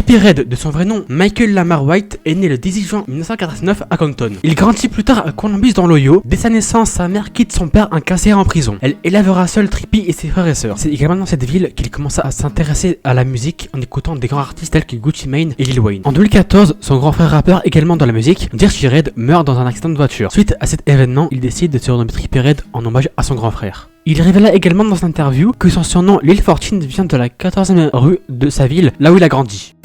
Trippie Redd, de son vrai nom Michael Lamar White, est né le 18 juin 1989 à Compton. Il grandit plus tard à Columbus dans l'Ohio. Dès sa naissance, sa mère quitte son père incarcéré en prison. Elle élèvera seule Trippie et ses frères et sœurs. C'est également dans cette ville qu'il commença à s'intéresser à la musique en écoutant des grands artistes tels que Gucci Mane et Lil Wayne. En 2014, son grand frère rappeur également dans la musique, Trippie Redd, meurt dans un accident de voiture. Suite à cet événement, il décide de se renommer Trippie Redd en hommage à son grand frère. Il révéla également dans une interview que son surnom Lil 14 vient de la 14e rue de sa ville, là où il a grandi.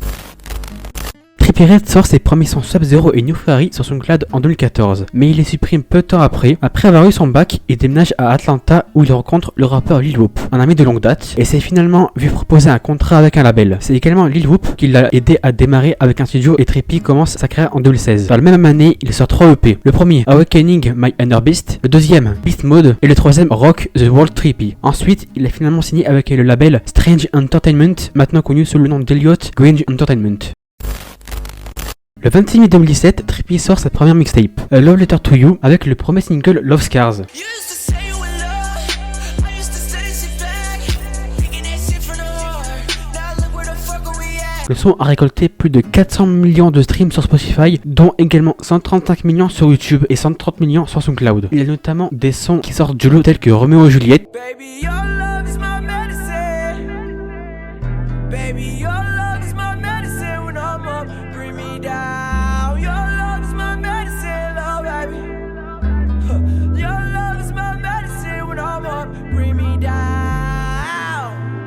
Trippie Redd sort ses premiers sons Sub-Zero et New Fury sur SoundCloud en 2014, mais il les supprime peu de temps après avoir eu son bac et déménage à Atlanta où il rencontre le rappeur Lil Whoop, un ami de longue date, et s'est finalement vu proposer un contrat avec un label. C'est également Lil Whoop qui l'a aidé à démarrer avec un studio et Trippie commence sa carrière en 2016. Dans la même année, il sort 3 EP. Le premier, Awakening My Inner Beast, le deuxième, Beast Mode, et le troisième, Rock the World Trippie. Ensuite, il a finalement signé avec le label Strange Entertainment, maintenant connu sous le nom d'Elliott Grange Entertainment. Le 26 mai 2017, Trippie sort sa première mixtape, A Love Letter to You, avec le premier single Love Scars. Le son a récolté plus de 400 millions de streams sur Spotify, dont également 135 millions sur YouTube et 130 millions sur SoundCloud. Il y a notamment des sons qui sortent du lot tels que Romeo et Juliette,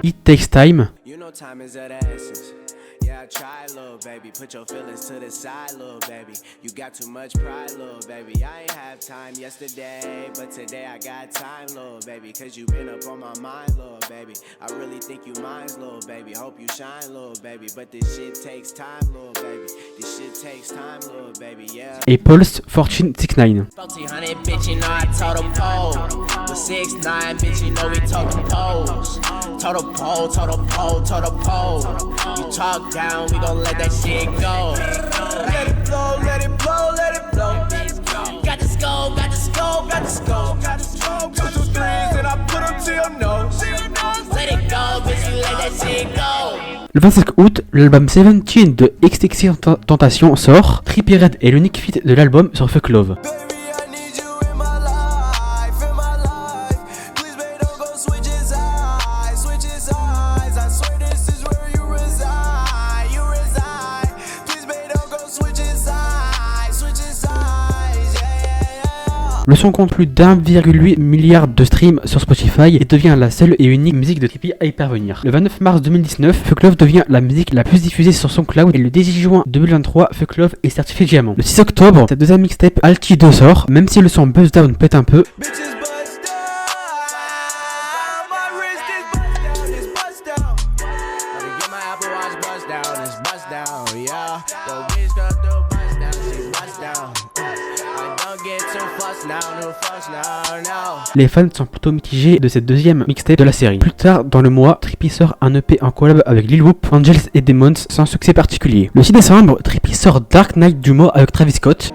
It Takes Time, try, little baby. Put your feelings to the side, little baby. You got too much pride, little baby. I ain't have time yesterday, but today I got time, little baby. Cause you been up on my mind, little baby. I really think you mine, little baby. Hope you shine, little baby. But this shit takes time, little baby. This shit takes time, little baby, yeah. Et Pulse 1469. Bitch, you know I told him pole. With 6'9", bitch, you know we talking poles. Total pole, total pole, total pole. You talk down, we gon' let that shit go. Let it blow, let it blow, let it blow. Got the scope, got the scope, got the scope, got the scope. 2, 2, 3s and I put them to your nose. Let it go, bitch, you let that shit go. Le 25 août, l'album 17 de XXXTentacion sort. Trippie Redd est l'unique feat de l'album sur Fuck Love. Le son compte plus d'1,8 milliard de streams sur Spotify et devient la seule et unique musique de Trippie à y parvenir. Le 29 mars 2019, Fuck Love devient la musique la plus diffusée sur SoundCloud et le 18 juin 2023, Fuck Love est certifié diamant. Le 6 octobre, sa deuxième mixtape Alti 2 sort, même si le son Buzz Down pète un peu. Les fans sont plutôt mitigés de cette deuxième mixtape de la série. Plus tard dans le mois, Trippie sort un EP en collab avec Lil Whoop, Angels et Demons sans succès particulier. Le 6 décembre, Trippie sort Dark Knight du mois avec Travis Scott.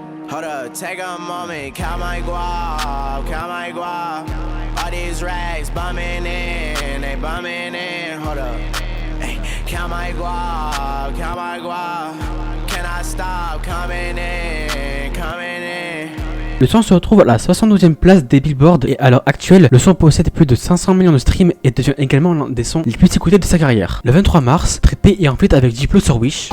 Le son se retrouve à la 72e place des Billboard et à l'heure actuelle, le son possède plus de 500 millions de streams et devient également l'un des sons les plus écoutés de sa carrière. Le 23 mars, Trippie est en feat avec Diplo sur Wish.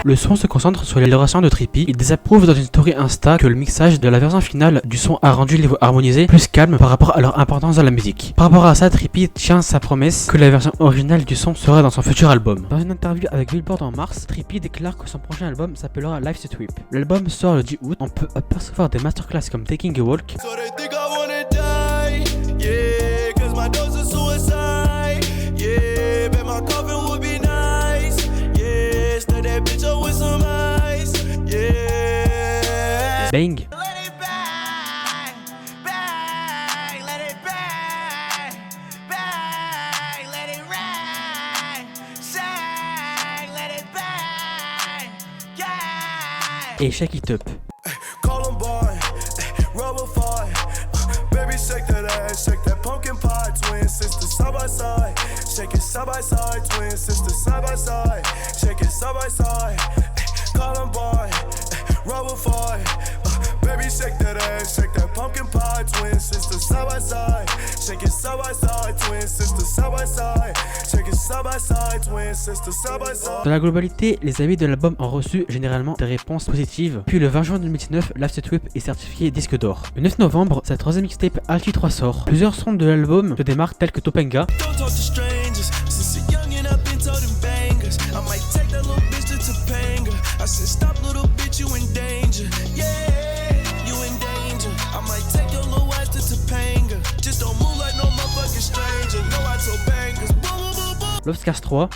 le son se concentre sur l'amélioration de Trippie. Il désapprouve dans une story Insta que le mixage de la version finale du son a rendu les voix harmonisées plus calmes par rapport à leur importance dans la musique. Par rapport à ça, Trippie tient sa promesse que la version originale du son sera dans son futur album. Dans une interview avec Billboard en mars, Trippie déclare que son prochain album s'appellera Life's a Trip. L'album sort le 10 août. On peut apercevoir des masterclass comme Taking a Walk. Bang. Et Shake It Up. Dans la globalité, les avis de l'album ont reçu généralement des réponses positives. Puis le 20 juin 2019, Life's a Trip est certifié disque d'or. Le 9 novembre, sa troisième mixtape Alti 3 sort. Plusieurs sons de l'album se démarquent tels que Topanga, Love Scars 3,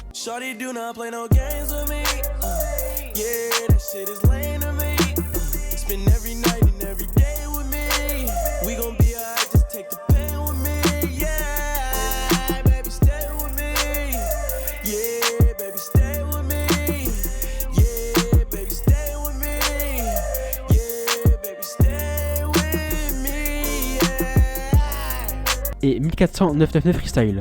et 1400 999 Freestyle.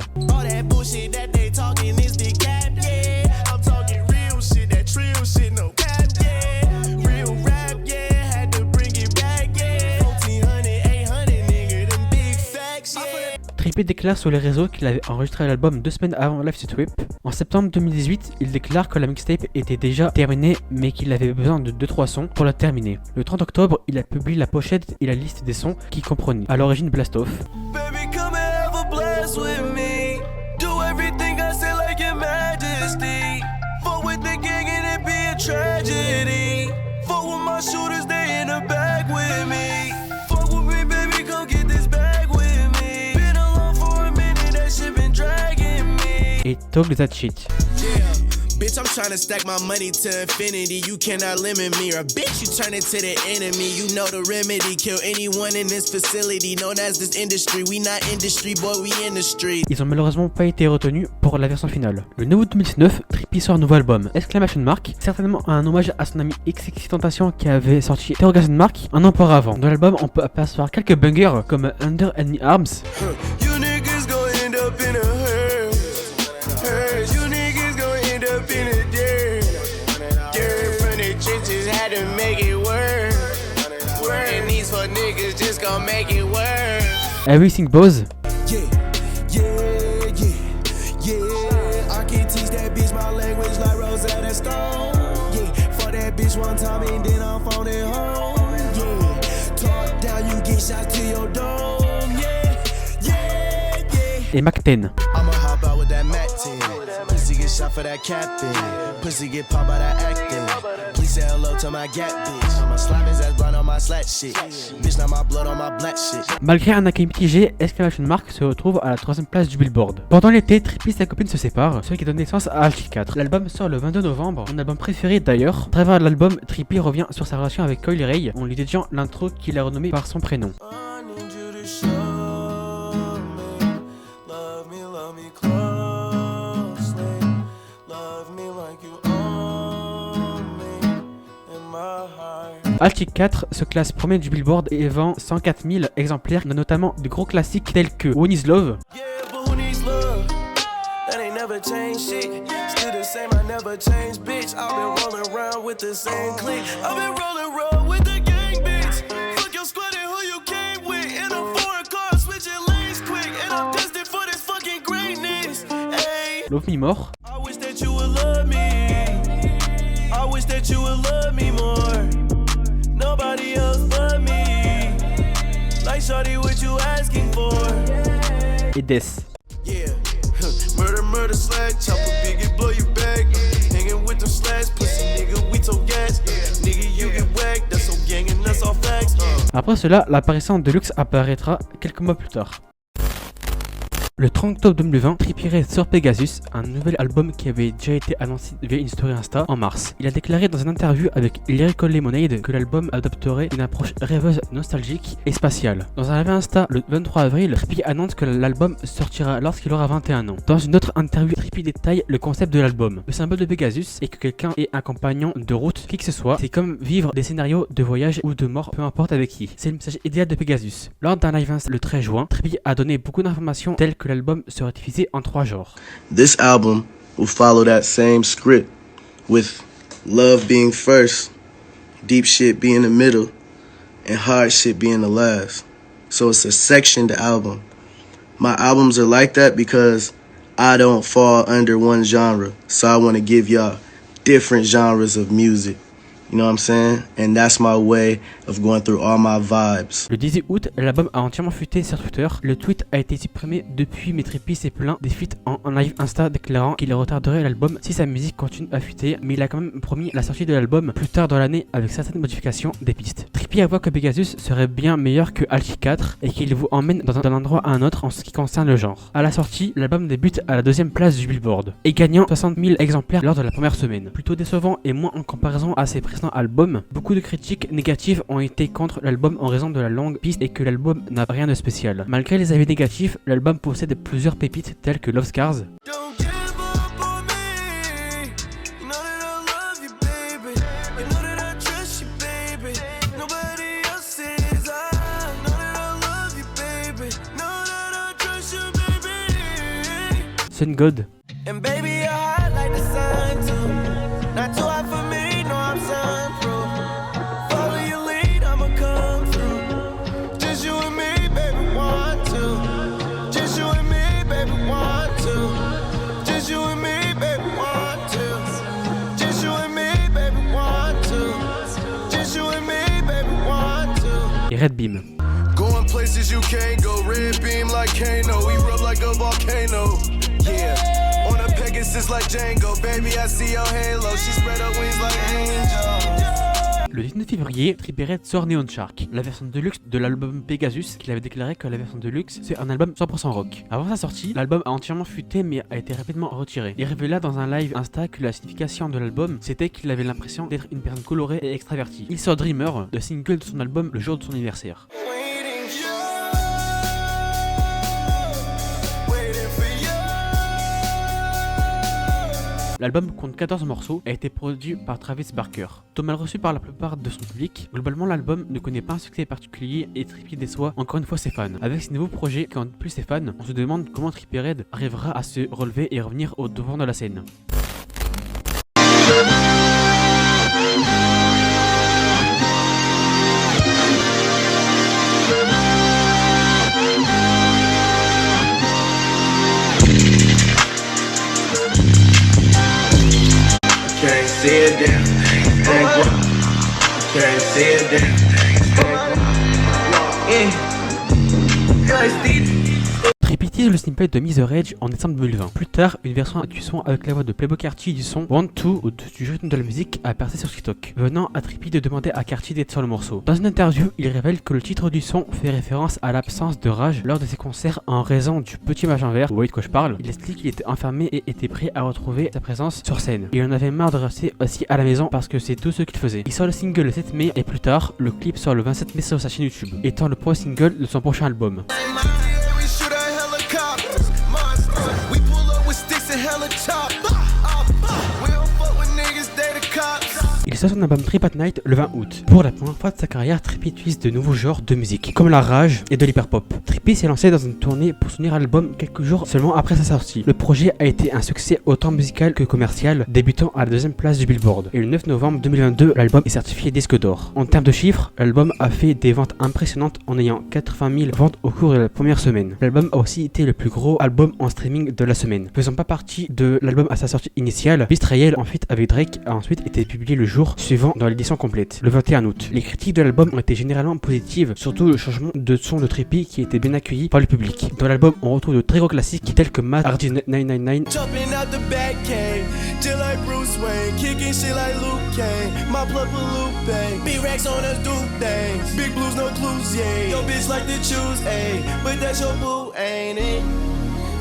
Trippie déclare sur les réseaux qu'il avait enregistré l'album 2 semaines avant Life's a Trip. En septembre 2018, il déclare que la mixtape était déjà terminée mais qu'il avait besoin de 2-3 sons pour la terminer. Le 30 octobre, il a publié la pochette et la liste des sons qui comprenaient à l'origine Blast Off, et Talk That Shit. Bitch, I'm trying to stack my money to infinity. You cannot limit me, or bitch, you turn it to the enemy. You know the remedy, kill anyone in this facility. Known as this industry, we not industry, boy, we in the street. Ils ont malheureusement pas été retenus pour la version finale. Le 9 août 2019, Trippie sort un nouveau album, Exclamation Mark, certainement un hommage à son ami XXXTentacion qui avait sorti Interrogation Mark un an auparavant. Dans l'album, on peut apercevoir quelques bangers comme Under Enemy Arms, You niggas gon' end up in a hurry. You niggas gon' end up in a dirt. Dirt from the trenches had to make it work. And these fuck niggas just gon' make it work. Everything Bows, Yeah. I can teach that bitch my language like Rosetta Stone. Yeah, for that bitch one time and then I'm phoning home. Yeah, talk down, you get shots to your dome. Yeah. et Mac 10. I'ma hop out with that Mac 10. Pussy get shot for that captain. Pussy get popped by that acting. Please say hello to my gap bitch. I'ma slap his ass blind on my slat shit. Bitch, now my blood on my black shit. Malgré un accueil mitigé, Exclamation Mark se retrouve à la 3ème place du Billboard. Pendant l'été, Trippie et sa copine se séparent, ce qui donne naissance à Alti 4. L'album sort le 22 novembre, mon album préféré d'ailleurs. À travers l'album, Trippie revient sur sa relation avec Coi Leray en lui dédiant l'intro qu'il a renommé par son prénom. Alti 4 se classe premier du Billboard et vend 104 000 exemplaires, notamment de gros classiques tels que Who Needs Love, Love Me More, I wish that you would love me more. Nobody else but me. Like shawty, what you asking for? Et Death. Yeah, murder, murder, slash, chopper, biggie, blow you back. Hanging with them slash, pussy nigga, we told gas. Nigga, you get whacked, that's all gang and that's all facts. Après cela, l'apparition de Deluxe apparaîtra quelques mois plus tard. Le 30 octobre 2020, Trippie Redd sort Pegasus, un nouvel album qui avait déjà été annoncé via une story Insta en mars. Il a déclaré dans une interview avec Lyrical Lemonade que l'album adopterait une approche rêveuse, nostalgique et spatiale. Dans un live Insta le 23 avril, Trippie annonce que l'album sortira lorsqu'il aura 21 ans. Dans une autre interview, Trippie détaille le concept de l'album. Le symbole de Pegasus est que quelqu'un est un compagnon de route, qui que ce soit. C'est comme vivre des scénarios de voyage ou de mort, peu importe avec qui. C'est le message idéal de Pegasus. Lors d'un live Insta le 13 juin, Trippie a donné beaucoup d'informations telles que l'album sera divisé en 3 genres. This album will follow that same script, with love being first, deep shit being the middle, and hard shit being the last. So it's a sectioned album. My albums are like that because I don't fall under one genre. So I want to give y'all different genres of music. You know what I'm saying? And that's my way of going through all my vibes. Le 18 août, l'album a entièrement fuité sur Twitter. Le tweet a été supprimé depuis, mais Trippie s'est plaint des fuites en live Insta, déclarant qu'il retarderait l'album si sa musique continue à fuiter, mais il a quand même promis la sortie de l'album plus tard dans l'année avec certaines modifications des pistes. Trippie avoue que Pegasus serait bien meilleur que Alchi 4 et qu'il vous emmène d'un endroit à un autre en ce qui concerne le genre. À la sortie, l'album débute à la 2e place du Billboard et gagnant 60 000 exemplaires lors de la première semaine. Plutôt décevant et moins en comparaison à ses précédents albums, beaucoup de critiques négatives ont été contre l'album en raison de la longue piste et que l'album n'a rien de spécial. Malgré les avis négatifs, l'album possède plusieurs pépites telles que Love Scars, Sun God, And baby, you're hot like the sun too. Not too hot for me, no, I'm sunproof. Follow your lead, I'ma come through. Just you and me, baby, want to. Just you and me, baby, want to. Just you and me, baby, want to. Just you and me, baby, want to. Just you and me, baby, want to. et Red Beam. Going places you can't go, red beam like Kano, we rub like a volcano. Yeah, on a Pegasus like Django, baby I see your halo, she spread her wings like angels. Le 19 février, Trippie Redd sort Neon Shark, la version deluxe de l'album Pegasus, qu'il avait déclaré que la version deluxe c'est un album 100% rock. Avant sa sortie, l'album a entièrement fuité mais a été rapidement retiré. Il révéla dans un live Insta que la signification de l'album c'était qu'il avait l'impression d'être une personne colorée et extravertie. Il sort Dreamer, le single de son album le jour de son anniversaire. L'album compte 14 morceaux, a été produit par Travis Barker. Trop mal reçu par la plupart de son public, globalement l'album ne connaît pas un succès particulier et Trippie déçoit encore une fois ses fans. Avec ce nouveau projet qui compte plus ses fans, on se demande comment Trippie Redd arrivera à se relever et revenir au devant de la scène. Can't see it down, can't see it down. Trippie tease le snippet de Miss the Rage en décembre 2020. Plus tard, une version du son avec la voix de Playboi Carti du son Want To au-dessus du rythme de la musique a percé sur TikTok, venant à Trippie de demander à Carti d'être sur le morceau. Dans une interview, il révèle que le titre du son fait référence à l'absence de rage lors de ses concerts en raison du petit machin vert. Vous voyez de quoi je parle? Il explique qu'il était enfermé et était prêt à retrouver sa présence sur scène. Il en avait marre de rester assis à la maison parce que c'est tout ce qu'il faisait. Il sort le single le 7 mai et plus tard, le clip sort le 27 mai sur sa chaîne YouTube, étant le premier single de son prochain album. Il sort son album Trip at Night le 20 août. Pour la première fois de sa carrière, Trippie utilise de nouveaux genres de musique, comme la rage et de l'hyperpop. Trippie s'est lancé dans une tournée pour soutenir l'album quelques jours seulement après sa sortie. Le projet a été un succès autant musical que commercial, débutant à la 2e place du Billboard. Et le 9 novembre 2022, l'album est certifié disque d'or. En termes de chiffres, l'album a fait des ventes impressionnantes en ayant 80 000 ventes au cours de la première semaine. L'album a aussi été le plus gros album en streaming de la semaine. Faisant pas partie de l'album à sa sortie initiale, Beast Trail en feat avec Drake a ensuite été publié le jour jours suivants dans l'édition complète, le 21 août. Les critiques de l'album ont été généralement positives, surtout le changement de son de Trippie qui était bien accueilli par le public. Dans l'album, on retrouve de très gros classiques tels que Mad RG 999, Jumping out the back cave, just like Bruce Wayne, kicking shit like Luke Kane. My blood for Lupe, big racks on us do things, big blues no clues, yeah. Your bitch like to choose, ayy, but that's your boo, ain't it?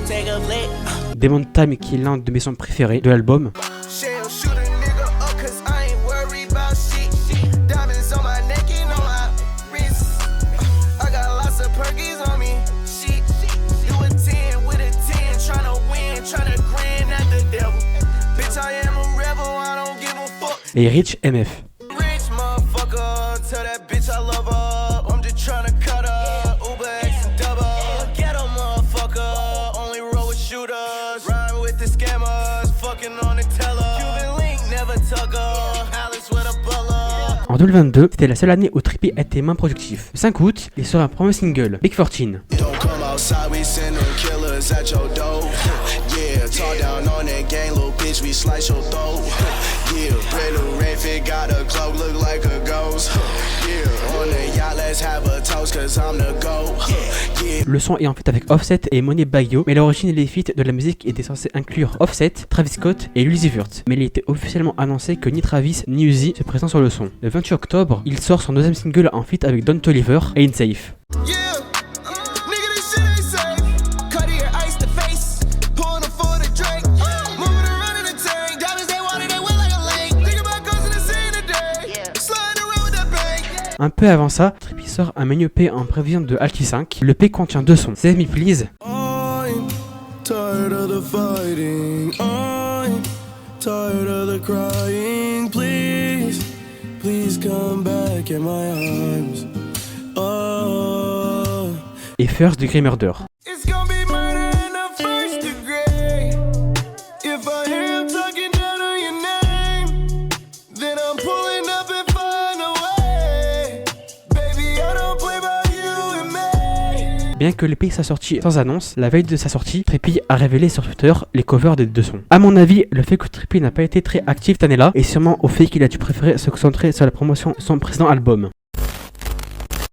Take a flick. Demon Time qui est l'un de mes sons préférés de l'album. Shell shoot a nigga up, cause I ain't worried about shit. Diamonds on my neck and on my wrist. I got lots of perkies on me. Shit, do a 10 with a 10, tryna win, tryna grin at the devil. Bitch, I am a rebel, I don't give a fuck. Et Rich MF. Rich motherfucker, tell that bitch I love her. I'm just tryna cut her. Uber X and double. Get a motherfucker, only roll with shooters. Rhyme with the scammers, fucking on the teller. Cuban link, never tuck her. Alice with a butler. En 2022, c'était la seule année où Trippie a été moins productif. Le 5 août, il sort un premier single, Big 14. Don't come outside, we send them killers at your door. Yeah, talk down on that gang, little bitch, we slice your throat. Yeah, red new red fit, got a cloak, look like a ghost. Yeah, on the yacht, let's have a toast, cause I'm the GOAT. Yeah. Le son est en fait avec Offset et Money Bayo, mais l'origine et les feats de la musique étaient censés inclure Offset, Travis Scott et Uzi Vert. Mais il était officiellement annoncé que ni Travis ni Uzi se présentent sur le son. Le 28 octobre, il sort son deuxième single en feat avec Don Toliver et InSafe. Yeah, nigga, this shit ain't safe. Cartier ice the face, pouring a for the drink. Moving around in the tank, diamonds they wanted, they went like a lake. Think about guns in the scene today, sliding around with that bank. Un peu avant ça, Trippie sort un mini EP en prévision de Alki 5. Le EP contient deux sons, Save Me Please I'm tired of the fighting, I'm tired of the crying. Please, please come back in my arms. Oh, et First Degree Murder. it's gonna be murder in the first degree. If I hear him talking down on your name, then I'm pulling up and find a way. Baby, I don't play by you and me. Bien que l'EP soit sorti sans annonce, la veille de sa sortie, Trippie a révélé sur Twitter les covers des deux sons. A mon avis, le fait que Trippie n'a pas été très actif cette année-là est sûrement au fait qu'il a dû préférer se concentrer sur la promotion de son précédent album.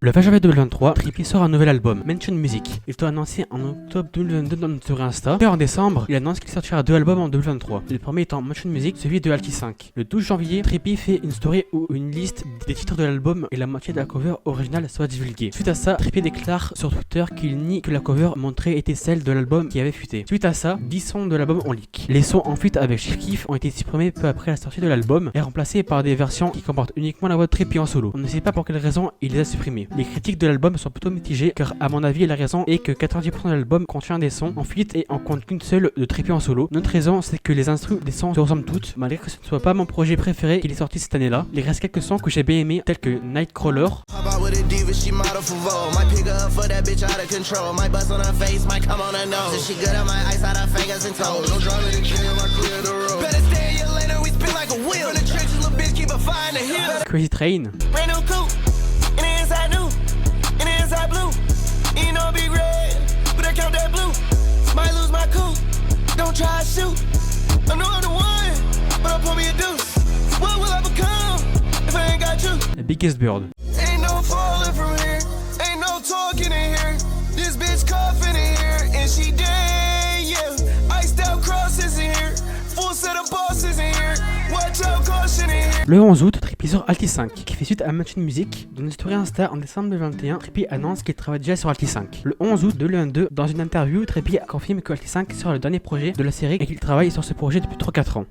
Le 20 janvier 2023, Trippie sort un nouvel album, Mention Music. Il doit annoncer en octobre 2022 dans notre Insta. Puis en décembre, il annonce qu'il sortira deux albums en 2023. Le premier étant Mention Music, celui de Alki 5. Le 12 janvier, Trippie fait une story où une liste des titres de l'album et la moitié de la cover originale soit divulguée. Suite à ça, Trippie déclare sur Twitter qu'il nie que la cover montrée était celle de l'album qui avait fuité. Suite à ça, 10 sons de l'album ont leak. Les sons en fuite avec Chief Keef ont été supprimés peu après la sortie de l'album et remplacés par des versions qui comportent uniquement la voix de Trippie en solo. On ne sait pas pour quelle raison il les a supprimés. Les critiques de l'album sont plutôt mitigées car à mon avis la raison est que 90% de l'album contient des sons en fuite et en compte qu'une seule de Trippie en solo. Notre raison c'est que les instrus des sons se ressemblent toutes, malgré que ce ne soit pas mon projet préféré qu'il est sorti cette année là. Il reste quelques sons que j'ai bien aimés tels que Nightcrawler, Hop out with a diva, she model for Vogue. Might pick her up for that bitch out of control. Might bust on her face, might come on her nose. She good at my ice out her fingers and toes. No drama in the gym, I clear the road. Better stay in your lane or we spin like a wheel. In the trenches, little bitch, keep a fire in the hill. Crazy Train, Brand new coupe, and the inside new, and the inside blue. You know big red, but I count that blue. Might lose my coupe, don't try to shoot. I know I'm the one, but I'll pull me a deuce. What will I become if I ain't got you? Biggest Bird. Ain't no falling from here, ain't no talking in here. This bitch coughing in here, and she dead, yeah. Iced out crosses in here, full set of bosses in here. Watch out, caution in here. Le 11 août, Trippie sort Alki 5, qui fait suite à Mention Music. Dans une story Insta en décembre 2021, Trippie annonce qu'il travaille déjà sur Alki 5. Le 11 août 2022, dans une interview, Trippie confirme que Alki 5 sera le dernier projet de la série et qu'il travaille sur ce projet depuis 3-4 ans.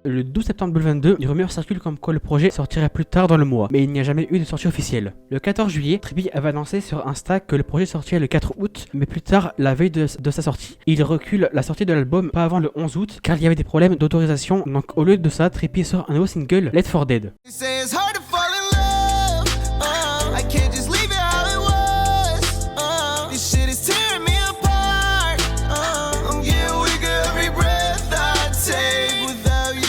Le 12 septembre 2022, une rumeur circule comme quoi le projet sortirait plus tard dans le mois, mais il n'y a jamais eu de sortie officielle. Le 14 juillet, Trippie avait annoncé sur Insta que le projet sortirait le 4 août, mais plus tard, la veille de sa sortie. Il recule la sortie de l'album pas avant le 11 août, car il y avait des problèmes d'autorisation, donc au lieu de ça, Trippie sort un nouveau single, Let For Dead. They say it's hard to fall in love. I can't just leave it how it was. This shit is tearing me apart. I'm getting weaker every breath I take without you.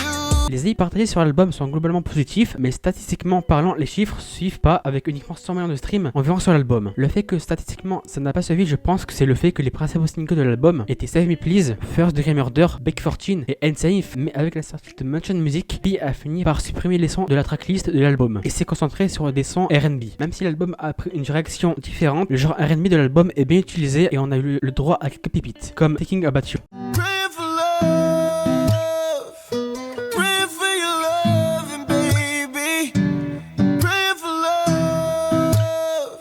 Les avis partagés sur l'album sont globalement positifs, mais statistiquement parlant, les chiffres suivent pas avec uniquement 100 millions de streams environ sur l'album. Le fait que statistiquement ça n'a pas suivi, je pense que c'est le fait que les principaux singles de l'album étaient Save Me Please, First Degree Murder, Big 14 et Unsafe, mais avec la sortie de Mention Music, P a fini par supprimer les sons de la tracklist de l'album et s'est concentré sur des sons R&B. Même si l'album a pris une direction différente, le genre R&B de l'album est bien utilisé et on a eu le droit à quelques pépites, comme Thinking About You. Praying for love. Praying for your loving, baby. Praying for love.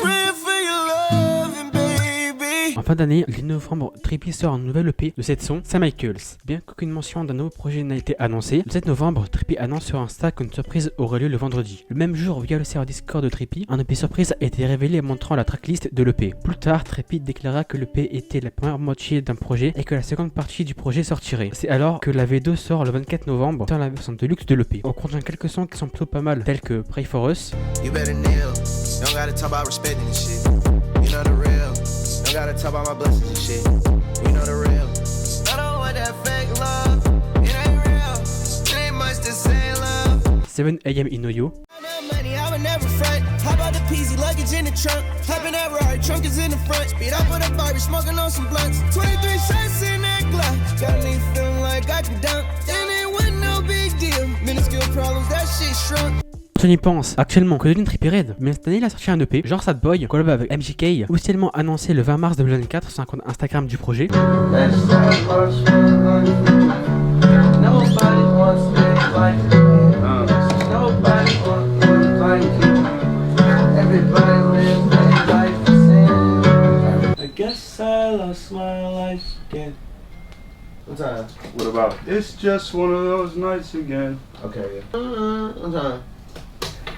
Praying for your loving, baby. En fin d'année, le 10 novembre, Trippie sort un nouvel EP de 7 sons, St. Michael's. Bien qu'aucune mention d'un nouveau projet n'a été annoncée, le 7 novembre, Trippie annonce sur Insta qu'une surprise aurait lieu le vendredi. Le même jour, via le serveur Discord de Trippie, un EP surprise a été révélé montrant la tracklist de l'EP. Plus tard, Trippie déclara que l'EP était la première moitié d'un projet et que la seconde partie du projet sortirait. C'est alors que la V2 sort le 24 novembre sur la version deluxe de l'EP. On contient quelques sons qui sont plutôt pas mal, tels que Pray For Us, You better kneel. Don't gotta talk about respecting this shit. You know the real. Don't gotta talk about my blessings and shit. You know the real. I don't want that fake love. It ain't real. It ain't much to say, love. 7 AM in Oyo, Money, I would never front. How about the peasy luggage in the trunk? Hopping that ride, trunk is in the front. Speed up with a Barbie, smoking on some blunts. 23 shots in that glove. Got me feeling like I can dunk. And it wasn't no big deal. Minuscule problems, that shit shrunk. on y pense actuellement que devient Trippie Redd, mais cette année il a sorti un EP, genre Sad Boy, collab avec MGK, officiellement annoncé le 20 mars 2024 sur un compte Instagram du projet. What time? What about? It's just one of those nights again. Okay, yeah. What time?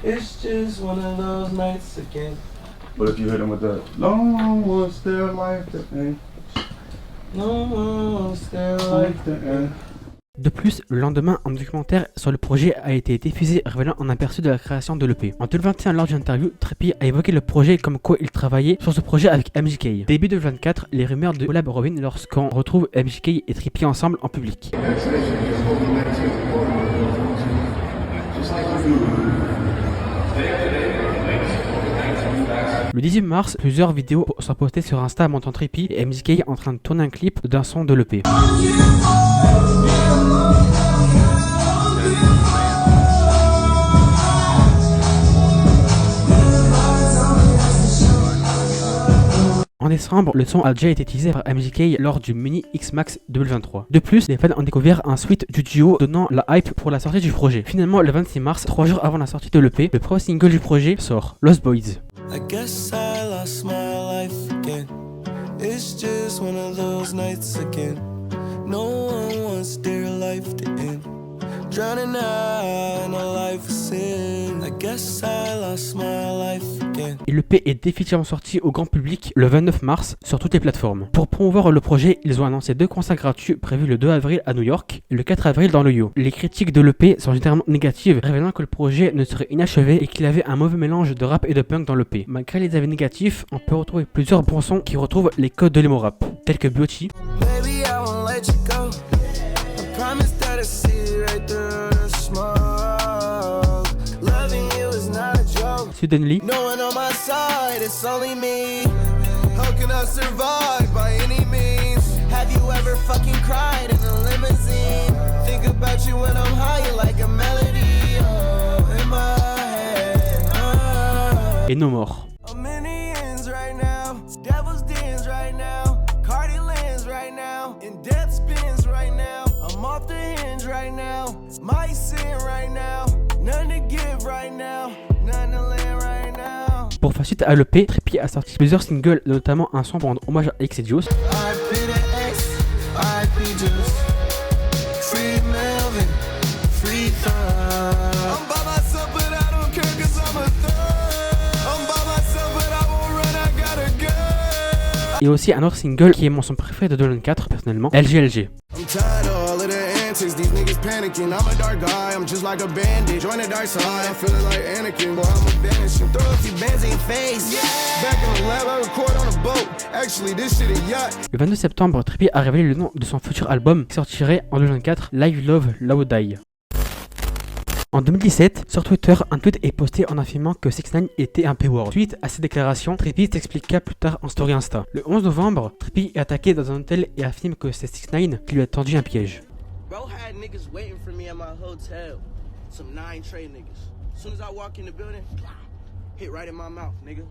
It's just one of those nights again. But if you hit them with the long ones, their life to end. No one's there like Life to end. De plus, le lendemain, un documentaire sur le projet a été diffusé révélant un aperçu de la création de l'EP. En 2021, lors d'une interview, Trippie a évoqué le projet comme quoi il travaillait sur ce projet avec MGK. Début 2024, les rumeurs de collab reviennent lorsqu'on retrouve MGK et Trippie ensemble en public. Le 18 mars, plusieurs vidéos sont postées sur Insta montrant Trippie et MGK en train de tourner un clip d'un son de l'EP. En décembre, le son a déjà été utilisé par MGK lors du Mini X-Max 2023. De plus, les fans ont découvert un tweet du duo donnant la hype pour la sortie du projet. Finalement, le 26 mars, 3 jours avant la sortie de l'EP, le premier single du projet sort, Lost Boys. I guess I lost my life again. It's just one of those nights again. No one wants their life to end. Drowning out in a life of sin. I guess I lost my life again. Et l'EP est définitivement sorti au grand public le 29 mars sur toutes les plateformes. Pour promouvoir le projet, ils ont annoncé 2 concerts gratuits prévus le 2 avril à New York et le 4 avril dans l'Ohio. Les critiques de l'EP sont généralement négatives, révélant que le projet ne serait inachevé et qu'il avait un mauvais mélange de rap et de punk dans l'EP. Malgré les avis négatifs, on peut retrouver plusieurs bons sons qui retrouvent les codes de l'emo rap, tels que Beauty, Baby, I won't let you go. I promise that I see it right through the smoke. Loving you is not a joke. Suddenly, No one on my side, it's only me. How can I survive by any means? Have you ever fucking cried in a limousine? Think about you when I'm high, you're like a melody, oh, in my head. Oh. et No More. I'm in the ends right now, devil's dens right now, Cardi lands right now, and death spins right now. I'm off the hinge right now, my sin right now, none to give right now, none to land right now. Pour faire suite à l'EP, Trippie a sorti plusieurs singles, notamment un son pour rendre hommage à X et Juice, I be the X, I be just free Melvin. Et aussi un autre single qui est mon son préféré de 2004 personnellement, LGLG. I'm tired of all of the antics, these niggas panicking. I'm a dark guy, I'm just like a bandit. Join the dark side, I'm feeling like Anakin. Boy, I'm a vanishing. Throw a few bands in your face. Back in the lab, I record on a boat. Actually, this shit a yacht. Le 22 septembre, Trippie a révélé le nom de son futur album qui sortirait en 2024, Live Love Low Die. En 2017, sur Twitter, un tweet est posté en affirmant que 6ix9ine était un P-word. Suite à ces déclarations, Trippie s'expliqua plus tard en story Insta. Le 11 novembre, Trippie est attaqué dans un hôtel et affirme que c'est 6ix9ine qui lui a tendu un piège. Bro had niggas waiting for me at my hotel. Some 9 Trey niggas. As soon as I walk in the building, hit right in my mouth, nigga.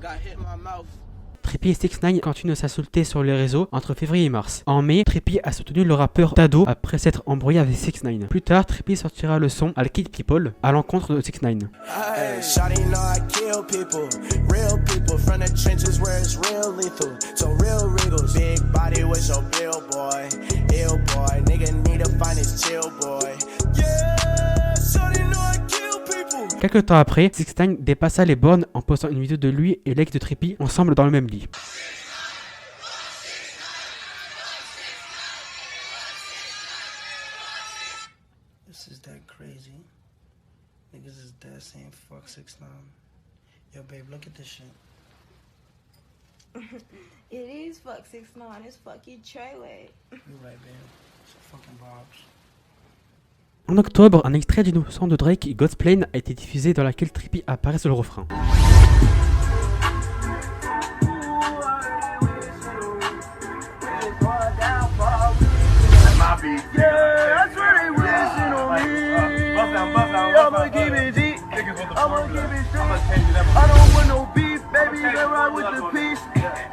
Got hit in my mouth. Trippie et 6ix9ine continuent à s'insulter sur les réseaux entre février et mars. En mai, Trippie a soutenu le rappeur Dado après s'être embrouillé avec 6ix9ine. Plus tard, Trippie sortira le son I'll Kill People à l'encontre de 6ix9ine. Hey, shawty know I kill people. Real people from the trenches where it's real lethal. So real wriggles. Big body with your bill boy. Ill boy. Nigga need to find his chill boy. Yeah, shawty know I kill people. Quelques temps après, 6ix9ine dépassa les bornes en postant une vidéo de lui et l'ex de Trippie ensemble dans le même lit. This is that crazy. Niggas is dead saying fuck 6ix9ine. Yo, babe, look at this shit. It is fuck 6ix9ine. It's fuck you Treyway. You right, babe. It's fucking Bob's. En octobre, un extrait du nouveau son de Drake, God's Plan, a été diffusé dans laquelle Trippie apparaît sur le refrain.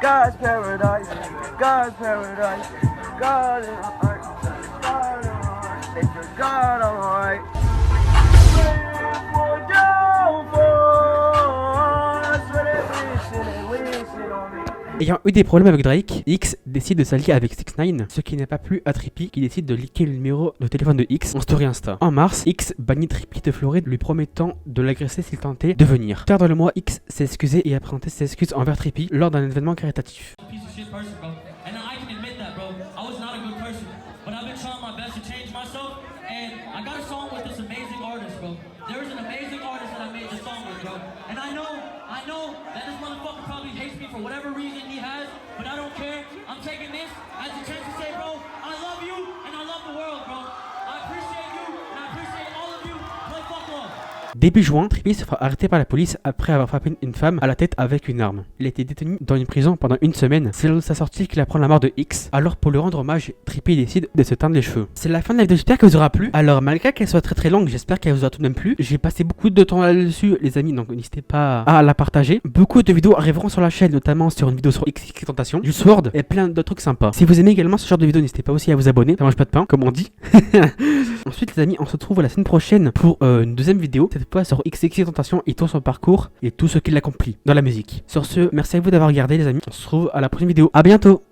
God's paradise, God's paradise, God in my heart, God in my heart, make your God alright. Praying for downfall, that's what they wishing on me. Ayant eu des problèmes avec Drake, X décide de s'allier avec 6ix9ine, ce qui n'est pas plu à Trippie qui décide de leaker le numéro de téléphone de X en story Insta. En mars, X bannit Trippie de Floride, lui promettant de l'agresser s'il tentait de venir. Tard dans le mois, X s'est excusé et a présenté ses excuses envers Trippie lors d'un événement caritatif. I know that this motherfucker probably hates me for whatever reason he has, but I don't care. I'm taking this as a chance to say, bro, I love you and I love the world, bro. I appreciate you and I appreciate all of you. Play fuck off. Début juin, Trippie se fera arrêter par la police après avoir frappé une femme à la tête avec une arme. Il a été détenu dans une prison pendant une semaine. C'est lors de sa sortie qu'il apprend la mort de X. Alors pour lui rendre hommage, Trippie décide de se teindre les cheveux. C'est la fin de la vidéo, j'espère qu'elle vous aura plu. Alors malgré qu'elle soit très longue, j'espère qu'elle vous aura tout de même plu. J'ai passé beaucoup de temps là-dessus les amis, donc n'hésitez pas à la partager. Beaucoup de vidéos arriveront sur la chaîne, notamment sur une vidéo sur XXXTentacion, du Sword et plein d'autres trucs sympas. Si vous aimez également ce genre de vidéos, n'hésitez pas aussi à vous abonner, ça mange pas de pain comme on dit. Ensuite les amis, on se retrouve la semaine prochaine pour une deuxième vidéo, cette fois sur XXXTentacion et tout son parcours et tout ce qu'il accomplit dans la musique. Sur ce, merci à vous d'avoir regardé les amis, on se retrouve à la prochaine vidéo, à bientôt.